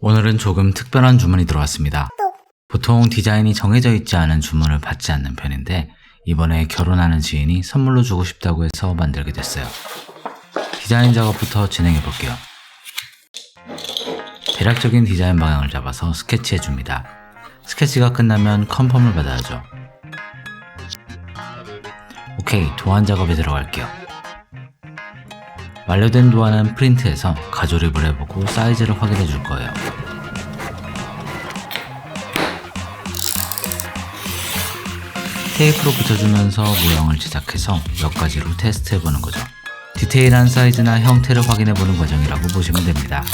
오늘은 조금 특별한 주문이 들어왔습니다. 보통 디자인이 정해져 있지 않은 주문을 받지 않는 편인데 이번에 결혼하는 지인이 선물로 주고 싶다고 해서 만들게 됐어요. 디자인 작업부터 진행해 볼게요. 대략적인 디자인 방향을 잡아서 스케치해 줍니다. 스케치가 끝나면 컨펌을 받아야죠. 오케이, 도안 작업에 들어갈게요. 완료된 도안은 프린트해서 가조립을 해보고 사이즈를 확인해 줄 거예요. 테이프로 붙여주면서 모형을 제작해서 몇 가지로 테스트해보는 거죠. 디테일한 사이즈나 형태를 확인해보는 과정이라고 보시면 됩니다.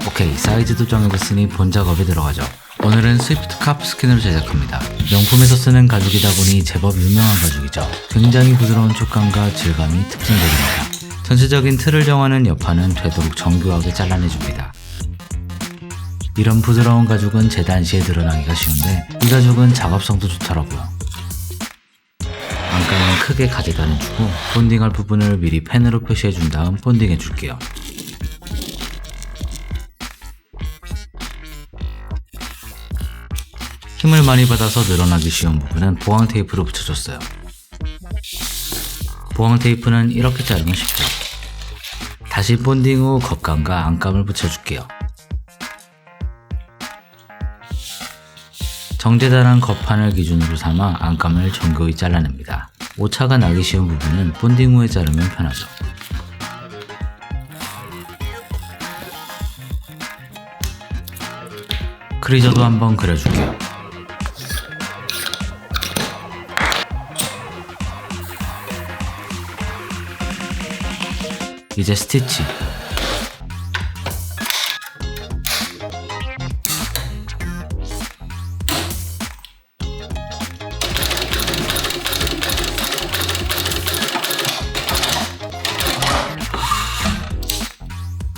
오케이, 사이즈도 정해졌으니 본 작업에 들어가죠. 오늘은 스위프트 카프 스킨으로 제작합니다. 명품에서 쓰는 가죽이다 보니 제법 유명한 가죽이죠. 굉장히 부드러운 촉감과 질감이 특징적입니다. 전체적인 틀을 정하는 여파는 되도록 정교하게 잘라내줍니다. 이런 부드러운 가죽은 재단 시에 드러나기가 쉬운데 이 가죽은 작업성도 좋더라고요. 안감은 크게 가재단해주고 본딩할 부분을 미리 펜으로 표시해준 다음 본딩해줄게요. 힘을 많이 받아서 늘어나기 쉬운 부분은 보강 테이프로 붙여줬어요. 보강 테이프는 이렇게 자르면 쉽죠. 다시 본딩 후 겉감과 안감을 붙여줄게요. 정제단한 겉판을 기준으로 삼아 안감을 정교히 잘라냅니다. 오차가 나기 쉬운 부분은 본딩 후에 자르면 편하죠. 크리저도 한번 그려줄게요. 이제 스티치.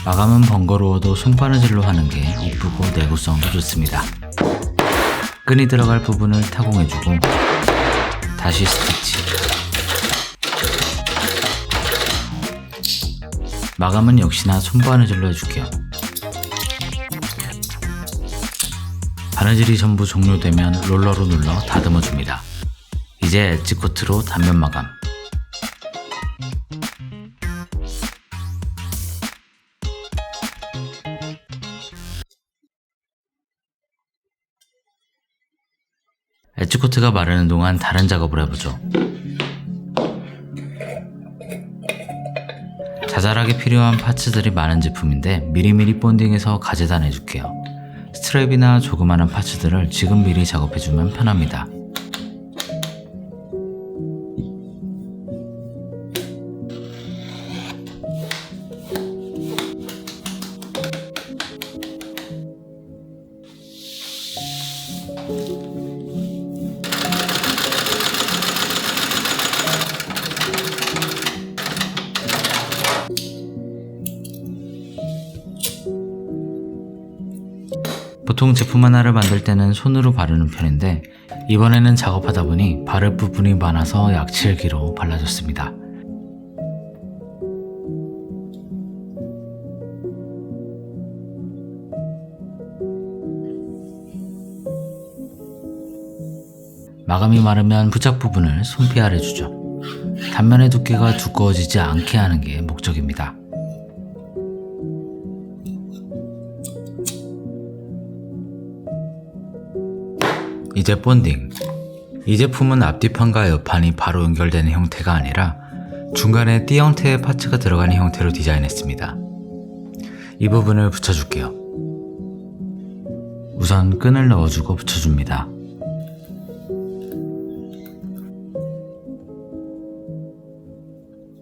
마감은 번거로워도 손바느질로 하는 게 이쁘고 내구성도 좋습니다. 끈이 들어갈 부분을 타공해주고 다시 스티치. 마감은 역시나 손바느질로 해줄게요. 바느질이 전부 종료되면 롤러로 눌러 다듬어줍니다. 이제 엣지 코트로 단면 마감. 엣지 코트가 마르는 동안 다른 작업을 해보죠. 자잘하게 필요한 파츠들이 많은 제품인데 미리미리 본딩해서 가재단 해줄게요. 스트랩이나 조그마한 파츠들을 지금 미리 작업해주면 편합니다. 보통 제품 하나를 만들 때는 손으로 바르는 편인데 이번에는 작업하다 보니 바를 부분이 많아서 약칠기로 발라줬습니다. 마감이 마르면 부착 부분을 손PR해주죠. 단면의 두께가 두꺼워지지 않게 하는 게 목적입니다. 이제 본딩. 이 제품은 앞뒤판과 옆판이 바로 연결되는 형태가 아니라 중간에 띠 형태의 파츠가 들어가는 형태로 디자인했습니다. 이 부분을 붙여줄게요. 우선 끈을 넣어주고 붙여줍니다.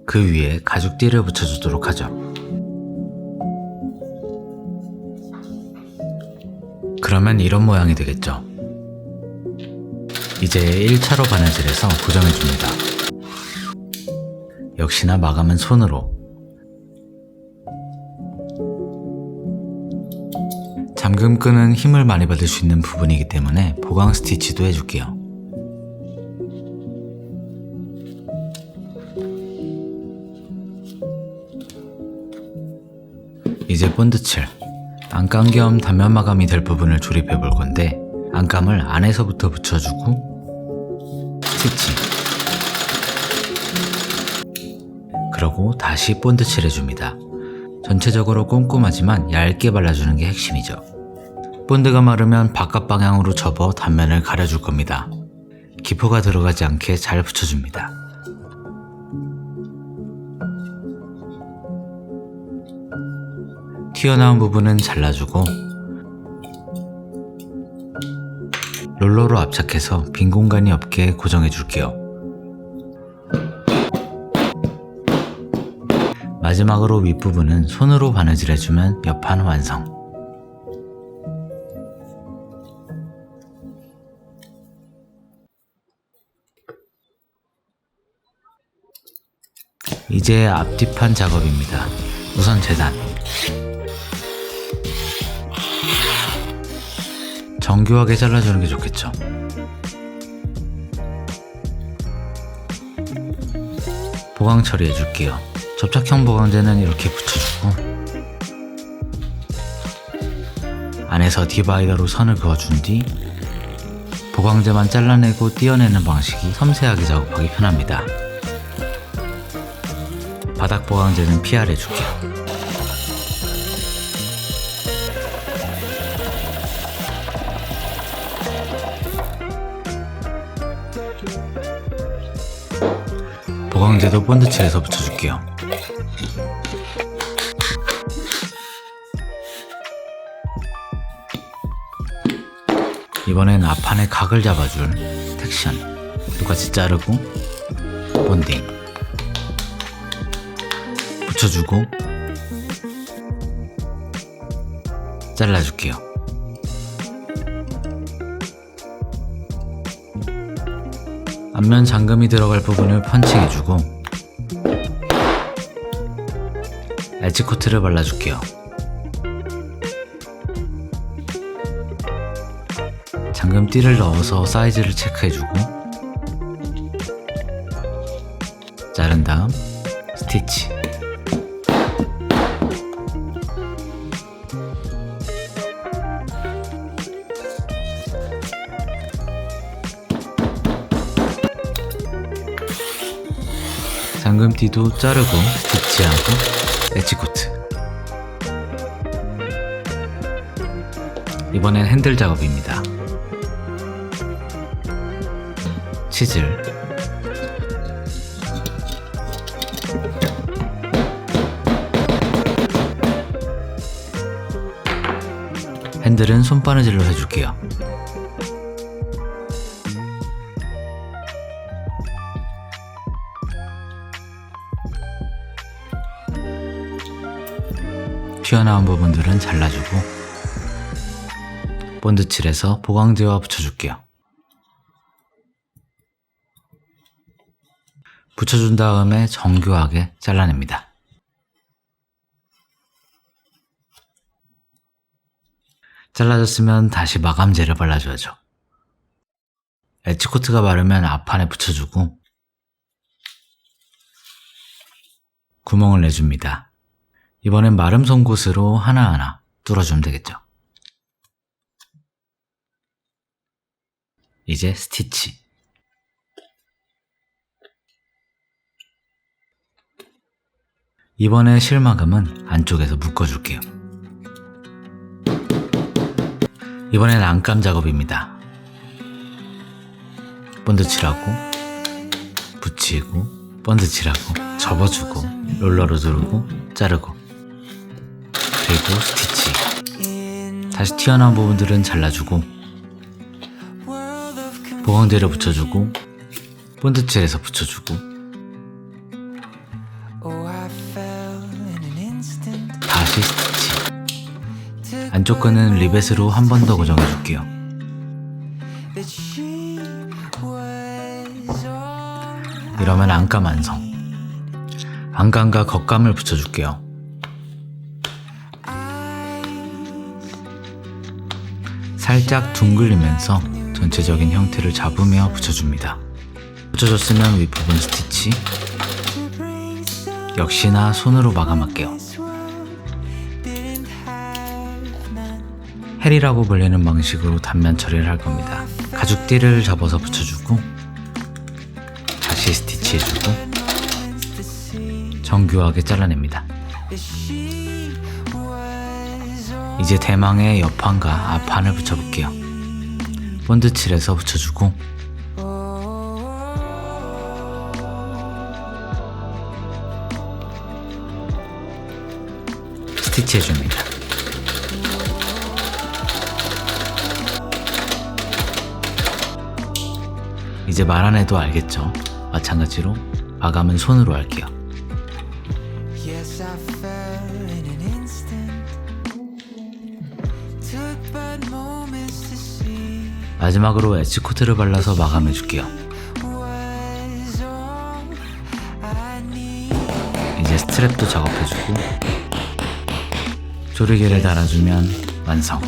그 위에 가죽띠를 붙여주도록 하죠. 그러면 이런 모양이 되겠죠. 이제 1차로 바느질해서 고정해줍니다. 역시나 마감은 손으로. 잠금끈은 힘을 많이 받을 수 있는 부분이기 때문에 보강 스티치도 해줄게요. 이제 본드칠. 안감 겸 단면 마감이 될 부분을 조립해 볼 건데 안감을 안에서부터 붙여주고 스티치. 그러고 다시 본드칠 해줍니다. 전체적으로 꼼꼼하지만 얇게 발라주는 게 핵심이죠. 본드가 마르면 바깥 방향으로 접어 단면을 가려줄 겁니다. 기포가 들어가지 않게 잘 붙여줍니다. 튀어나온 부분은 잘라주고 롤러로 압착해서 빈 공간이 없게 고정해줄게요. 마지막으로 윗부분은 손으로 바느질해주면 옆판 완성. 이제 앞뒤판 작업입니다. 우선 재단. 정교하게 잘라주는 게 좋겠죠. 보강 처리해줄게요. 접착형 보강제는 이렇게 붙여주고 안에서 디바이더로 선을 그어준 뒤 보강제만 잘라내고 떼어내는 방식이 섬세하게 작업하기 편합니다. 바닥 보강제는 PR 해줄게요. 보강제도 본드칠해서 붙여줄게요. 이번엔 앞판에 각을 잡아줄 텍션 똑같이 자르고 본딩 붙여주고 잘라줄게요. 앞면 잠금이 들어갈 부분을 펀칭해주고 엣지 코트를 발라줄게요. 잠금띠를 넣어서 사이즈를 체크해주고 자른 다음 스티치. 잠금띠도 자르고 스티치하고 엣지 코트. 이번엔 핸들 작업입니다. 치즐, 핸들은 손바느질로 해줄게요. 튀어나온 부분들은 잘라주고 본드칠해서 보강제와 붙여줄게요. 붙여준 다음에 정교하게 잘라냅니다. 잘라졌으면 다시 마감제를 발라줘야죠. 엣지코트가 마르면 앞판에 붙여주고 구멍을 내줍니다. 이번엔 마름 송곳으로 하나하나 뚫어주면 되겠죠. 이제 스티치. 이번에 실마감은 안쪽에서 묶어줄게요. 이번엔 안감 작업입니다. 본드칠하고 붙이고 본드칠하고 접어주고 롤러로 두르고 자르고 그리고 스티치. 다시 튀어나온 부분들은 잘라주고 보강제를 붙여주고 본드칠해서 붙여주고 다시 스티치. 안쪽 끈은 리벳으로 한 번 더 고정해줄게요. 이러면 안감 완성. 안감과 겉감을 붙여줄게요. 살짝 둥글리면서 전체적인 형태를 잡으며 붙여줍니다. 붙여줬으면 윗부분 스티치. 역시나 손으로 마감할게요. 헬이라고 불리는 방식으로 단면 처리를 할 겁니다. 가죽띠를 접어서 붙여주고 다시 스티치해주고 정교하게 잘라냅니다. 이제 대망의 옆판과 앞판을 붙여볼게요. 본드칠해서 붙여주고 스티치해줍니다. 이제 말 안 해도 알겠죠? 마찬가지로 마감은 손으로 할게요. 마지막으로 엣지 코트를 발라서 마감해줄게요. 이제 스트랩도 작업해주고 조리개를 달아주면 완성.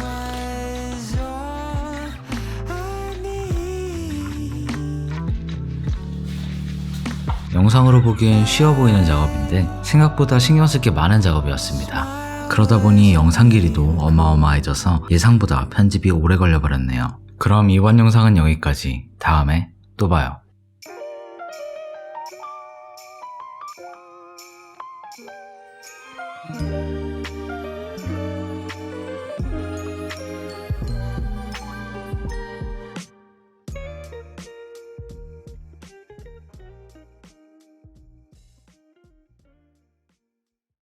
영상으로 보기엔 쉬워 보이는 작업인데 생각보다 신경 쓸 게 많은 작업이었습니다. 그러다 보니 영상 길이도 어마어마해져서 예상보다 편집이 오래 걸려버렸네요. 그럼 이번 영상은 여기까지. 다음에 또 봐요.